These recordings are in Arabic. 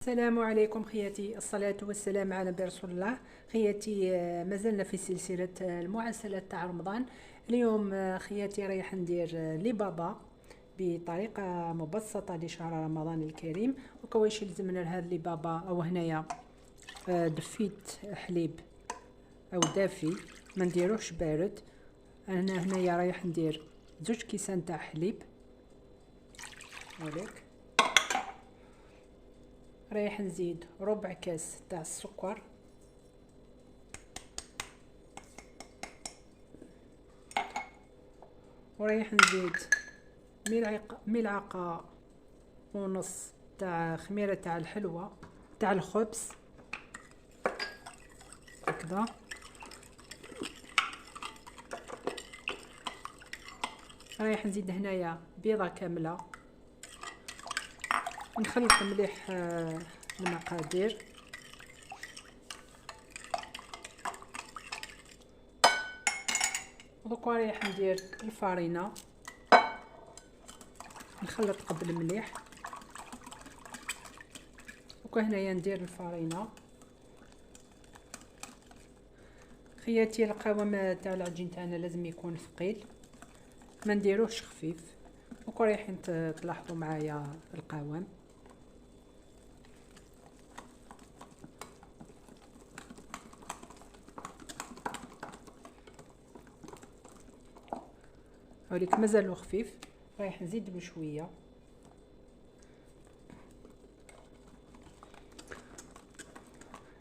السلام عليكم خياتي، الصلاة والسلام على نبي رسول الله. خياتي، مازلنا في سلسلة المعسلات تاع رمضان. اليوم خياتي رايح ندير لي بابا بطريقة مبسطة لشهر رمضان الكريم. وكواش يلزمنا لهذا لي بابا؟ او هنايا دفيت حليب او دافي، ما نديروهش بارد. انا هنايا رايح ندير 2 كيسان تاع حليب، هذاك. رايح نزيد ربع كاس تاع السكر، ورايح نزيد ملعقة ونص تاع خميرة تاع الحلوة تاع الخبز، هكذا. رايح نزيد هنايا بيضة كاملة، نخلط مليح المقادير. دوكا رايح ندير الفارينة، نخلط قبل مليح. دوكا هنايا ندير الفارينة. خياتي، القوام تاع العجين تاعنا لازم يكون ثقيل، ما نديروهش خفيف. دوكا رايحين تلاحظوا معايا القوام. هوليك مازالو خفيف، رايح نزيد بشويه.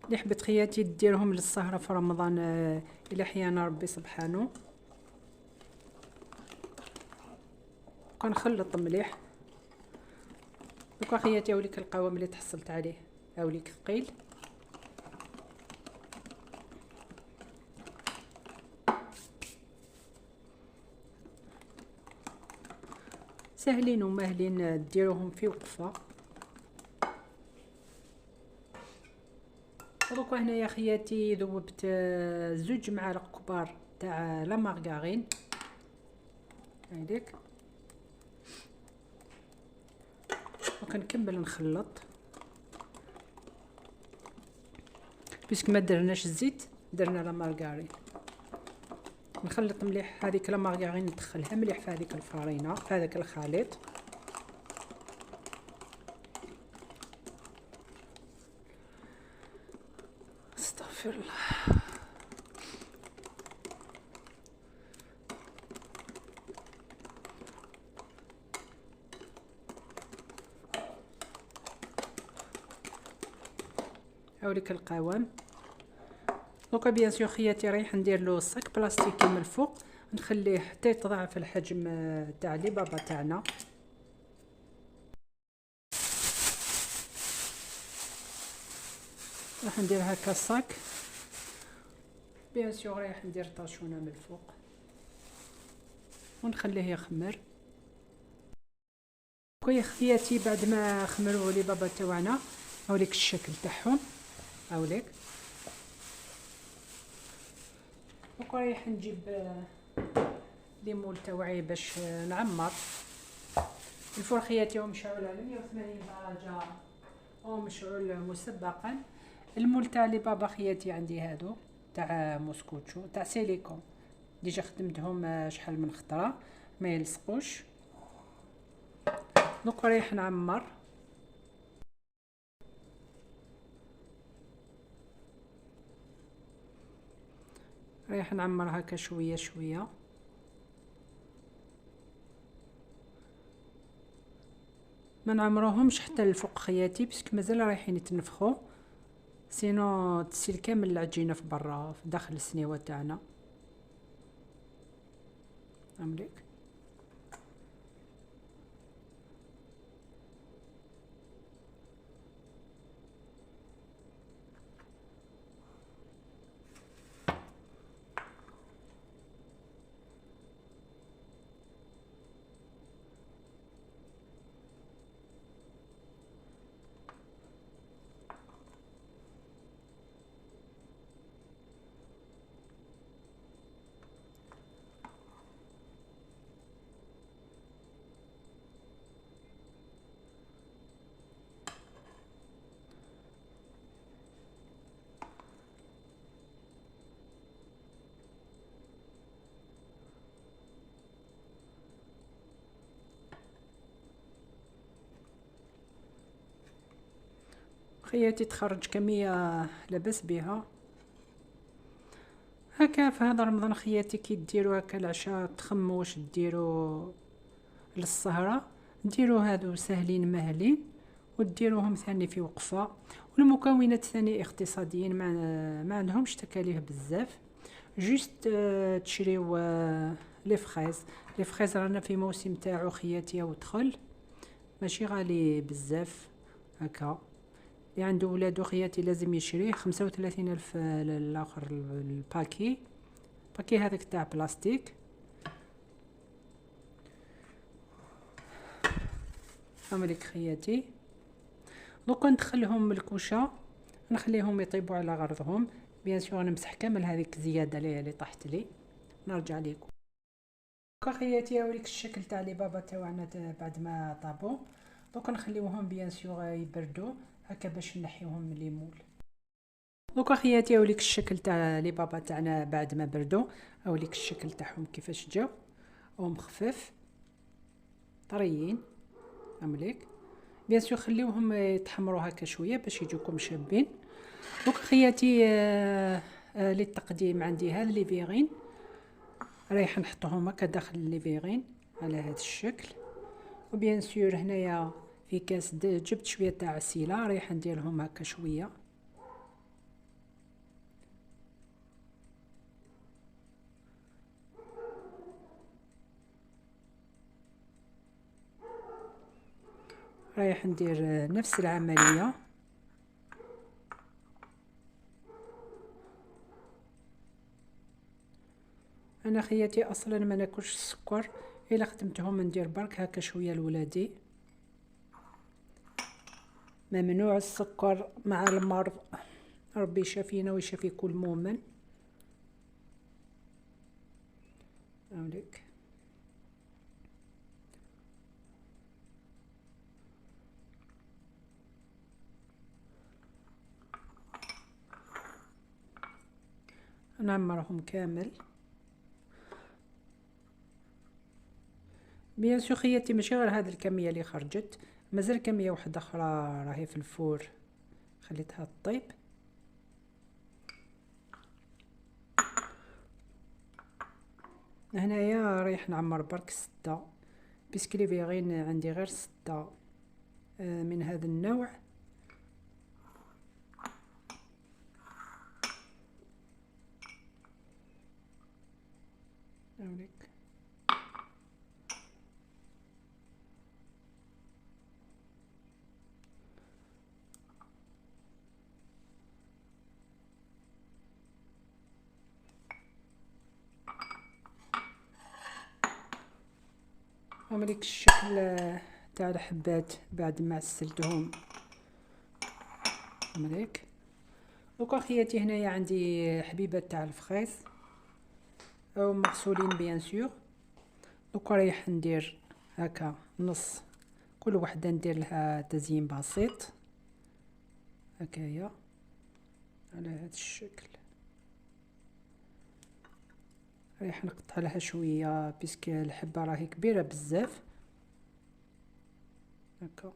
اللي حبت خياتي ديرهم للسهرة في رمضان، الى حيانا ربي سبحانه. كنخلط مليح. دوكا خياتي هاوليك القوام اللي تحصلت عليه، هاوليك ثقيل. سهلين وماهلين، ديروهم في وقفه. دوكا هنايا خياتي ذوبت 2 معالق كبار تاع لا مارغارين، هذيك. وكنكمل نخلط باسكو ما درناش الزيت، درنا لا مارغارين. نخلط مليح هذيك لا مارغارين، ندخلها مليح في هذيك الفارينه، في هذاك الخليط. استغفر الله. هاوليك القوام. دوكا بيان سور خياتي رايح ندير له صاك بلاستيكي من الفوق، نخليه حتى يتضاعف الحجم تاع لي بابا تاعنا. راح ندير هكا الصاك. بيان سور رايح ندير طاشونه من الفوق ونخليه يخمر. كويس خياتي، بعد ما خمروا لي بابا تاعنا، هاوليك الشكل تاعهم، هاوليك. دوكا رايح نجيب ليمون تاوعي باش نعمر. الفرن خياتي هو مشعول على 180 درجه، هو مشعول مسبقا. المول تاع لي بابا خياتي عندي هادو تاع موسكوتشو تاع سيليكون، ديجا خدمتهم شحال من خطره، ما يلصقوش. دوكا رايح نعمر. رايح نعمر هكا شويه شويه. ما نعمروهمش حتى الفوق خياتي، باسكو مازال رايحين يتنفخوا، سينو تسيل كامل العجينه في برا في داخل السنيوه تاعنا. عمليك. خياتي تخرج كمية لاباس بها. هكا في هذا رمضان خياتي كي ديروا هكا العشاء تخموا واش ديروا للسهرة، ديروا هادو ساهلين ماهلين وديروهم ثاني في وقفة. والمكونات ثاني اقتصاديين، ما عندهمش تكاليف بزاف. جوست تشريو لي فريز. لي فريز رانا في موسم تاعو خياتي ودخل، ماشي غالي بزاف هكا. اللي عنده ولادو خياتي لازم يشريه 35 ألف الاخر الباكي. باكي هذاك تاع بلاستيك. هامليك خياتي. دوكا ندخلهم الكوشه، نخليهم يطيبوا على غرضهم. بيان سور نمسح كامل هذيك الزياده اللي طاحت لي. نرجع لكم دوكا خياتي. هاوليك الشكل تاع لي بابا تاعنا بعد ما طابوا. دوكا نخليوهم بيان سور يبردوا هكا باش نحيوهم من ليمول. دوكا خياتي هاوليك الشكل تاع لي بابا تاعنا بعد ما بردوا. هاوليك الشكل تاعهم كيفاش جاو، هم خفاف طريين. هامليك بيان سور خليوهم يتحمروا هكا شويه باش يجوكم شابين. دوك خياتي للتقديم عندي هاد لي فيغين، رايح نحطهم هكا داخل لي فيغين على هذا الشكل. وبيان سور هنايا في كاس جبت شويه تاع عسيله، رايح نديرهم هكا شويه. رايح ندير نفس العمليه. انا خياتي اصلا ما ناكلش السكر، الا خدمتهم ندير برك هكا شويه لولادي. ممنوع السكر مع المرض، ربي يشافينا ويشافي كل مؤمن. هاوليك نعمرهم كامل. بيان سور خياتي ماشي غير هذه الكميه اللي خرجت، مازال كميه واحده اخرى راهي في الفور خليتها طيب. هنايا رايح نعمر برك 6 بسكلي فيغين، عندي غير 6 من هذا النوع. هاوليك هاوليك الشكل تاع الحبات بعد ما عسلتهم. هاوليك دوكا خياتي هنايا عندي حبيبات تاع الفخيص او مغسولين بيان سور. دوكا رايح ندير هكا نص، كل وحده ندير لها تزيين بسيط هكايا على هذا الشكل. رايح نقطع لها شويه بيسك الحبه راهي كبيره بزاف هكا.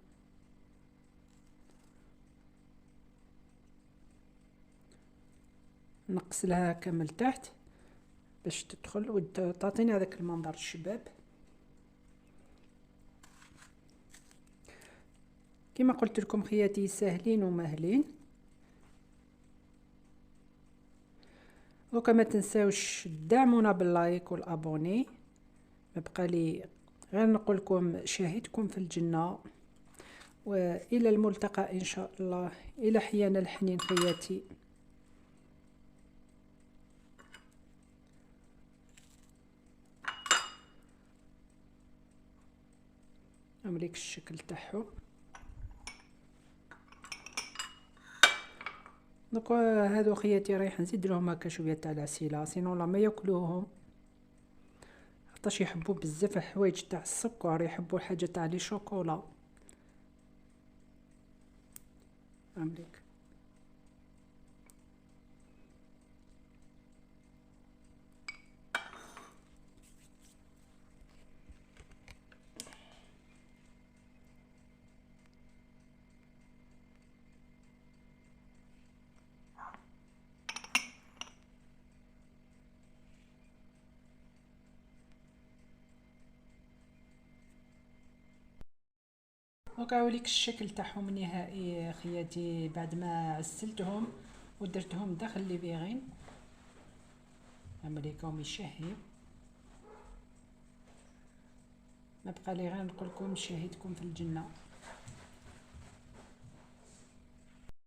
نقص لها كامل تحت باش تدخل وتعطينا هذاك المنظر الشباب. كما قلت لكم خياتي ساهلين وماهلين. دوكا ما تنساوش دعمونا باللايك والابوني. ما بقى لي غير نقول لكم شاهدكم في الجنه، والى الملتقى ان شاء الله. الى حيانا الحنين خياتي. امريك الشكل تاعهم. دوك هادو خياتي رايح نزيد لهم هكا شويه تاع العسيله، سينو لا ما ياكلوهم حتىش يحبوا بزاف الحوايج تاع السكر، يحبوا الحاجه تاع لي شوكولا. امريك وكاوليك الشكل تاعهم النهائي خياتي بعد ما عسلتهم ودرتهم داخل لي بيغين. نوريكم يشهي. ما بقى لي غير نقول لكم شهيتكم في الجنه.